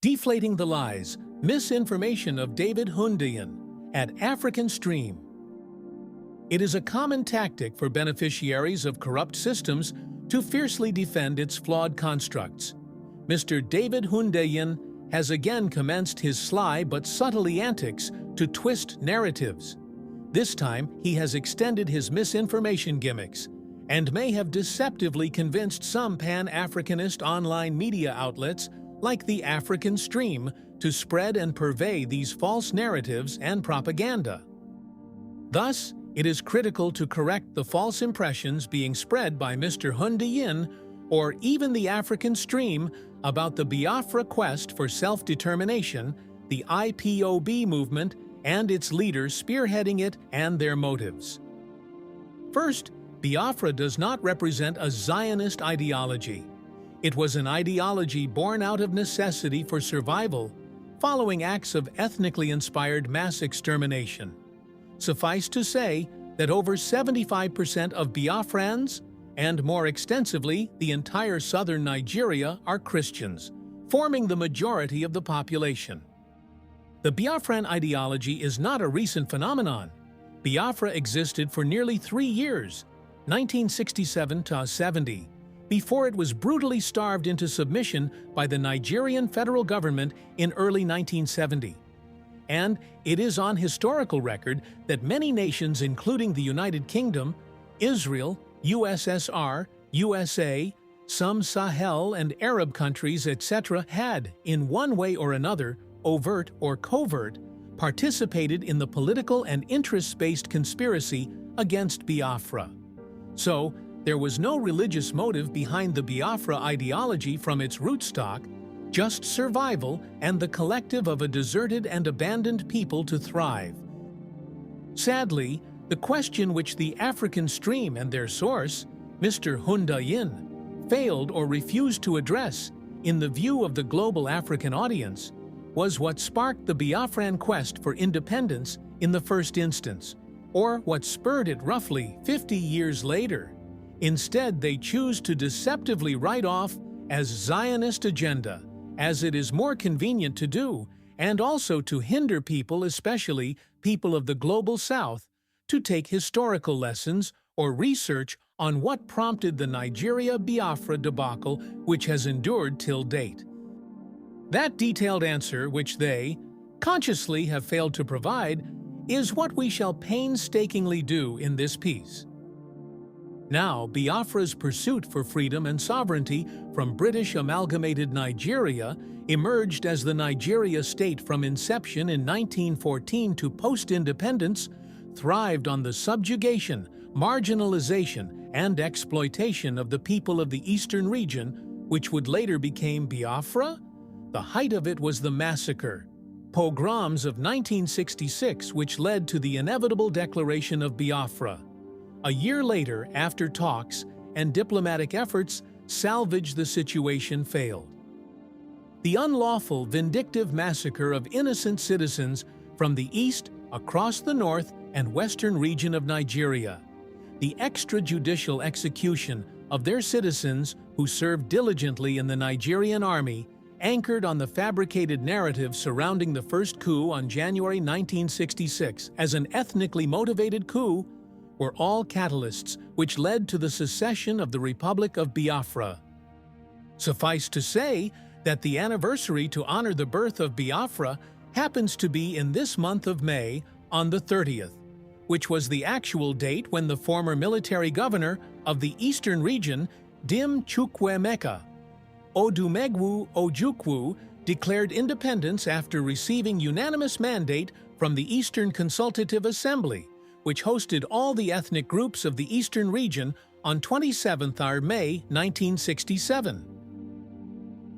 Deflating the Lies, Misinformation of David Hundeyin at African Stream. It is a common tactic for beneficiaries of corrupt systems to fiercely defend its flawed constructs. Mr. David Hundeyin has again commenced his sly but subtly antics to twist narratives. This time, he has extended his misinformation gimmicks and may have deceptively convinced some Pan-Africanist online media outlets like the African Stream to spread and purvey these false narratives and propaganda. Thus, it is critical to correct the false impressions being spread by Mr. Hundeyin or even the African Stream about the Biafra quest for self-determination, the IPOB movement, and its leaders spearheading it and their motives. First, Biafra does not represent a Zionist ideology. It was an ideology born out of necessity for survival, following acts of ethnically inspired mass extermination. Suffice to say that over 75% of Biafrans, and more extensively the entire southern Nigeria, are Christians, forming the majority of the population. The Biafran ideology is not a recent phenomenon. Biafra existed for nearly 3 years, 1967 to 70, before it was brutally starved into submission by the Nigerian federal government in early 1970. And it is on historical record that many nations, including the United Kingdom, Israel, USSR, USA, some Sahel and Arab countries, etc., had, in one way or another, overt or covert, participated in the political and interest-based conspiracy against Biafra. So, there was no religious motive behind the Biafra ideology from its rootstock, just survival and the collective of a deserted and abandoned people to thrive. Sadly, the question which the African Stream and their source, Mr. Hundeyin, failed or refused to address, in the view of the global African audience, was what sparked the Biafran quest for independence in the first instance, or what spurred it roughly 50 years later. Instead, they choose to deceptively write off as Zionist agenda, as it is more convenient to do, and also to hinder people, especially people of the Global South, to take historical lessons or research on what prompted the Nigeria-Biafra debacle which has endured till date. That detailed answer which they, consciously, have failed to provide is what we shall painstakingly do in this piece. Now, Biafra's pursuit for freedom and sovereignty from British Amalgamated Nigeria emerged as the Nigeria state from inception in 1914 to post-independence, thrived on the subjugation, marginalization, and exploitation of the people of the eastern region, which would later become Biafra. The height of it was the massacre, pogroms of 1966, which led to the inevitable declaration of Biafra. A year later, after talks and diplomatic efforts, salvage the situation failed. The unlawful, vindictive massacre of innocent citizens from the east across the north and western region of Nigeria. The extrajudicial execution of their citizens who served diligently in the Nigerian army, anchored on the fabricated narrative surrounding the first coup on January 1966 as an ethnically motivated coup, were all catalysts which led to the secession of the Republic of Biafra. Suffice to say that the anniversary to honor the birth of Biafra happens to be in this month of May on the 30th, which was the actual date when the former military governor of the eastern region, Dim Chukwuemeka Odumegwu Ojukwu, declared independence after receiving unanimous mandate from the Eastern Consultative Assembly, which hosted all the ethnic groups of the eastern region on 27th May 1967.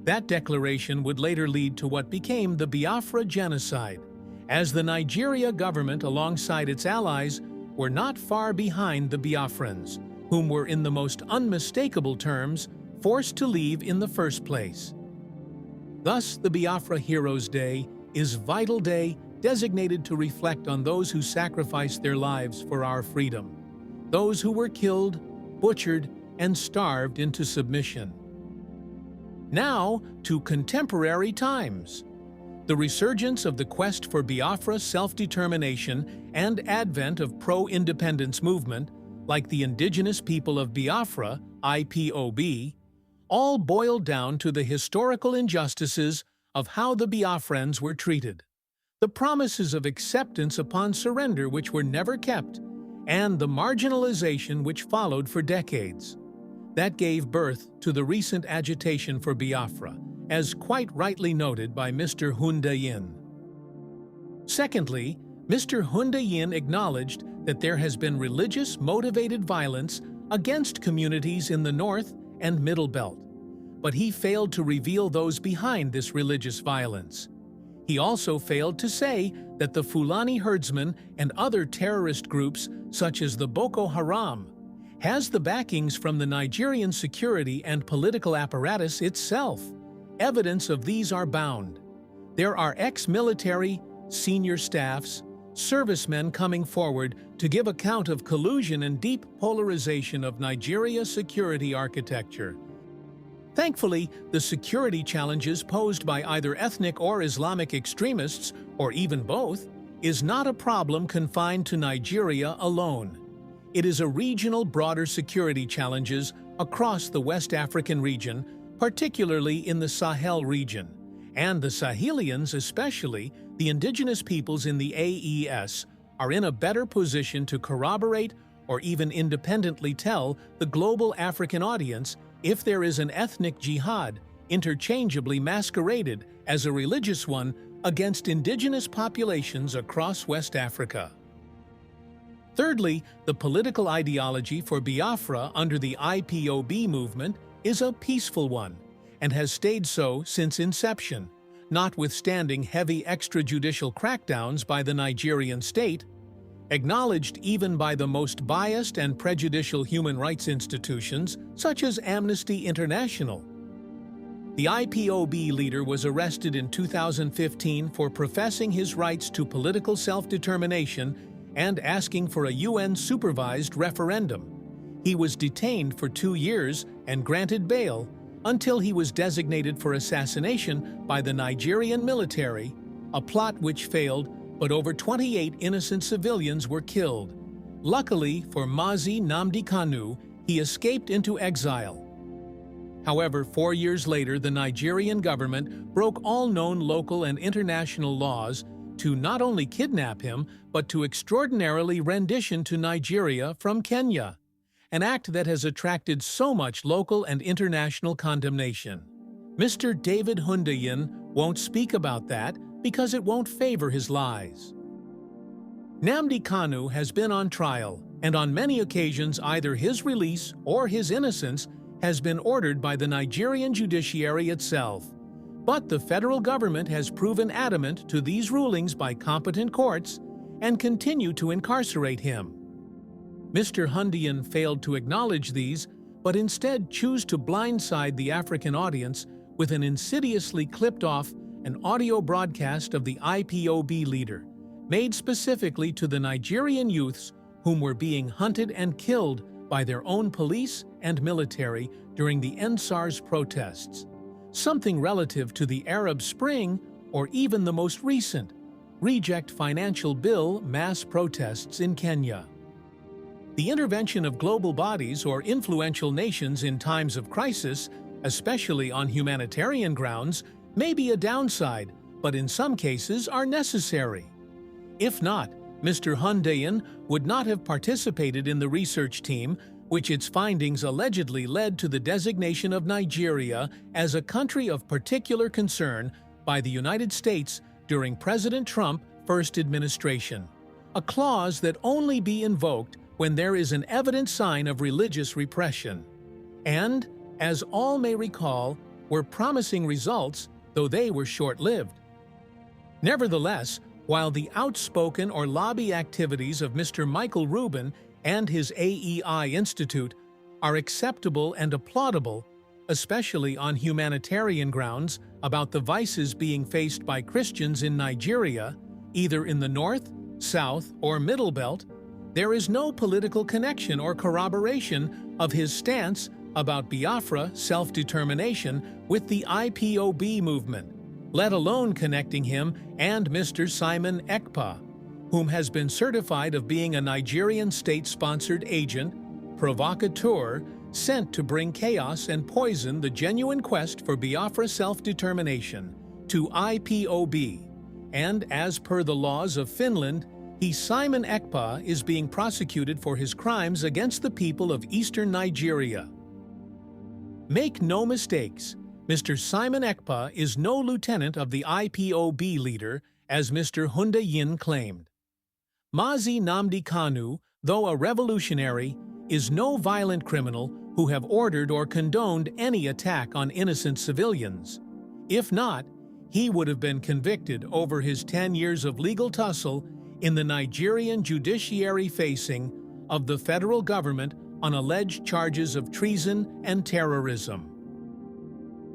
That declaration would later lead to what became the Biafra genocide, as the Nigeria government alongside its allies were not far behind the Biafrans, whom were in the most unmistakable terms forced to leave in the first place. Thus, the Biafra Heroes' Day is Vital Day, designated to reflect on those who sacrificed their lives for our freedom, those who were killed, butchered, and starved into submission. Now to contemporary times. The resurgence of the quest for Biafra self-determination and advent of pro-independence movement, like the indigenous people of Biafra, IPOB, all boiled down to the historical injustices of how the Biafrans were treated, the promises of acceptance upon surrender which were never kept, and the marginalization which followed for decades. That gave birth to the recent agitation for Biafra, as quite rightly noted by Mr. Hundeyin. Secondly, Mr. Hundeyin acknowledged that there has been religious-motivated violence against communities in the North and Middle Belt, but he failed to reveal those behind this religious violence. He also failed to say that the Fulani herdsmen and other terrorist groups, such as the Boko Haram, has the backings from the Nigerian security and political apparatus itself. Evidence of these are bound. There are ex-military, senior staffs, servicemen coming forward to give account of collusion and deep polarization of Nigeria's security architecture. Thankfully, the security challenges posed by either ethnic or Islamic extremists, or even both, is not a problem confined to Nigeria alone. It is a regional, broader security challenges across the West African region, particularly in the Sahel region, and the Sahelians, especially the indigenous peoples in the AES, are in a better position to corroborate or even independently tell the global African audience if there is an ethnic jihad interchangeably masqueraded as a religious one against indigenous populations across West Africa. Thirdly, the political ideology for Biafra under the IPOB movement is a peaceful one, and has stayed so since inception, notwithstanding heavy extrajudicial crackdowns by the Nigerian state, acknowledged even by the most biased and prejudicial human rights institutions such as Amnesty International. The IPOB leader was arrested in 2015 for professing his rights to political self-determination and asking for a UN-supervised referendum. He was detained for 2 years and granted bail until he was designated for assassination by the Nigerian military, a plot which failed, but over 28 innocent civilians were killed. Luckily for Mazi Nnamdi Kanu, he escaped into exile. However, 4 years later, the Nigerian government broke all known local and international laws to not only kidnap him, but to extraordinarily rendition to Nigeria from Kenya, an act that has attracted so much local and international condemnation. Mr. David Hundeyin won't speak about that because it won't favor his lies. Nnamdi Kanu has been on trial, and on many occasions either his release or his innocence has been ordered by the Nigerian judiciary itself. But the federal government has proven adamant to these rulings by competent courts and continue to incarcerate him. Mr. Hundeyin failed to acknowledge these, but instead choose to blindside the African audience with an insidiously clipped-off an audio broadcast of the IPOB leader, made specifically to the Nigerian youths whom were being hunted and killed by their own police and military during the EndSARS protests, something relative to the Arab Spring or even the most recent Reject Financial Bill mass protests in Kenya. The intervention of global bodies or influential nations in times of crisis, especially on humanitarian grounds, may be a downside, but in some cases are necessary. If not, Mr. Hundeyin would not have participated in the research team, which its findings allegedly led to the designation of Nigeria as a country of particular concern by the United States during President Trump's first administration, a clause that only be invoked when there is an evident sign of religious repression, and, as all may recall, were promising results, though they were short-lived. Nevertheless, while the outspoken or lobby activities of Mr. Michael Rubin and his AEI Institute are acceptable and applaudable, especially on humanitarian grounds about the vices being faced by Christians in Nigeria, either in the North, South, or Middle Belt, there is no political connection or corroboration of his stance about Biafra self-determination with the IPOB movement, let alone connecting him and Mr. Simon Ekpa, whom has been certified of being a Nigerian state-sponsored agent, provocateur, sent to bring chaos and poison the genuine quest for Biafra self-determination to IPOB. And as per the laws of Finland, Simon Ekpa is being prosecuted for his crimes against the people of eastern Nigeria. Make no mistakes, Mr. Simon Ekpa is no lieutenant of the IPOB leader, as Mr. Hundeyin claimed. Mazi Nnamdi Kanu, though a revolutionary, is no violent criminal who have ordered or condoned any attack on innocent civilians. If not, he would have been convicted over his 10 years of legal tussle in the Nigerian judiciary facing of the federal government on alleged charges of treason and terrorism.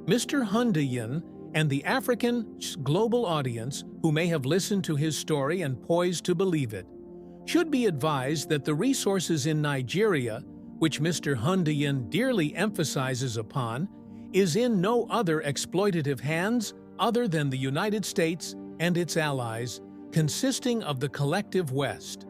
Mr. Hundeyin and the African global audience who may have listened to his story and poised to believe it should be advised that the resources in Nigeria, which Mr. Hundeyin dearly emphasizes upon, is in no other exploitative hands other than the United States and its allies, consisting of the collective West.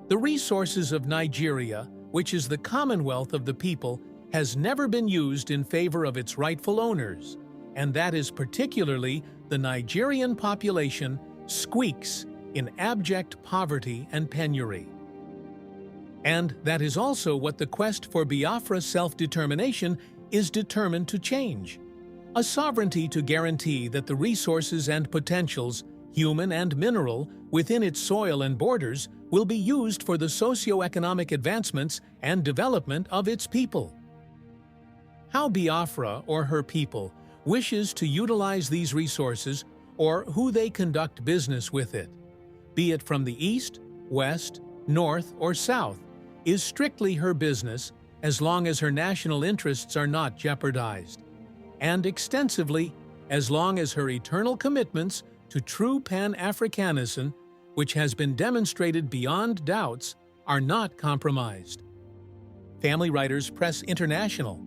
The resources of Nigeria, which is the commonwealth of the people, has never been used in favor of its rightful owners, and that is particularly the Nigerian population squeaks in abject poverty and penury. And that is also what the quest for Biafra self-determination is determined to change. A sovereignty to guarantee that the resources and potentials, human and mineral, within its soil and borders will be used for the socio-economic advancements and development of its people. How Biafra or her people wishes to utilize these resources or who they conduct business with it, be it from the east, west, north, or south, is strictly her business as long as her national interests are not jeopardized, and extensively as long as her eternal commitments to true Pan-Africanism, which has been demonstrated beyond doubts, are not compromised. Family Writers Press International,